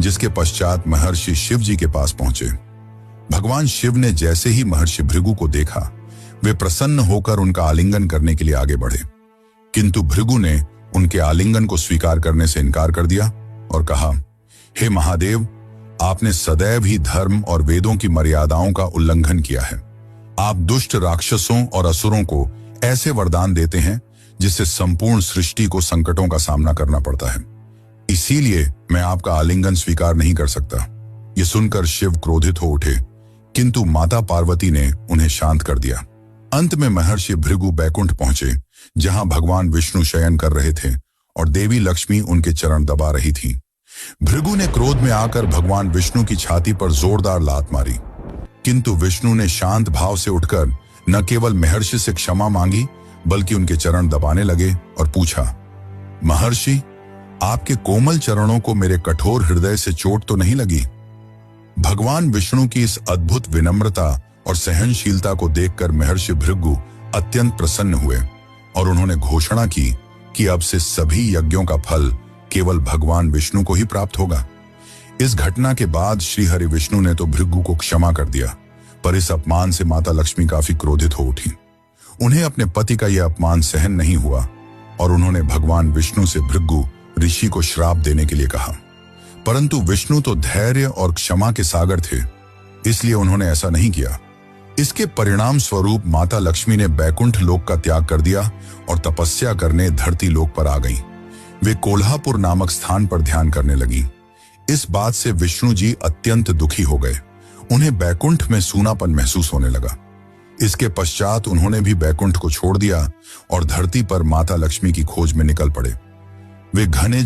जिसके पश्चात महर्षि शिव जी के पास पहुंचे। भगवान शिव ने जैसे ही महर्षि भृगु को देखा, वे प्रसन्न होकर उनका आलिंगन करने के लिए आगे बढ़े, किंतु भृगु ने उनके आलिंगन को स्वीकार करने से इनकार कर दिया और कहा, हे महादेव, आपने सदैव ही धर्म और वेदों की मर्यादाओं का उल्लंघन किया है। आप दुष्ट राक्षसों और असुरों को ऐसे वरदान देते हैं जिससे संपूर्ण सृष्टि को संकटों का सामना करना पड़ता है। इसीलिए मैं आपका आलिंगन स्वीकार नहीं कर सकता। ये सुनकर शिव क्रोधित हो उठे, किंतु माता पार्वती ने उन्हें शांत कर दिया। अंत में महर्षि भृगु बैकुंठ पहुंचे, जहां भगवान विष्णु शयन कर रहे थे और देवी लक्ष्मी उनके चरण दबा रही थी। भृगु ने क्रोध में आकर भगवान विष्णु की छाती पर जोरदार लात मारी, किंतु विष्णु ने शांत भाव से उठकर न केवल महर्षि से क्षमा मांगी, बल्कि उनके चरण दबाने लगे और पूछा, महर्षि, आपके कोमल चरणों को मेरे कठोर हृदय से चोट तो नहीं लगी? भगवान विष्णु की इस अद्भुत विनम्रता और सहनशीलता को देखकर महर्षि भृगु अत्यंत प्रसन्न हुए और उन्होंने घोषणा की कि अब से सभी यज्ञों का फल केवल भगवान विष्णु को ही प्राप्त होगा। इस घटना के बाद श्री हरि विष्णु ने तो भृगु को क्षमा कर दिया, पर इस अपमान से माता लक्ष्मी काफी क्रोधित हो उठी। उन्हें अपने पति का यह अपमान सहन नहीं हुआ और उन्होंने भगवान विष्णु से भृगु ऋषि को श्राप देने के लिए कहा, परंतु विष्णु तो धैर्य और क्षमा के सागर थे, इसलिए उन्होंने ऐसा नहीं किया। इसके परिणाम स्वरूप माता लक्ष्मी ने बैकुंठ लोक का त्याग कर दिया और तपस्या करने धरती लोक पर आ गईं। वे कोल्हापुर नामक स्थान पर ध्यान करने लगीं। इस बात से विष्णु जी अत्यंत दुखी हो गए। उन्हें बैकुंठ में सूनापन महसूस होने लगा। इसके पश्चात उन्होंने भी बैकुंठ को छोड़ दिया और धरती पर माता लक्ष्मी की खोज में निकल पड़े। वे घने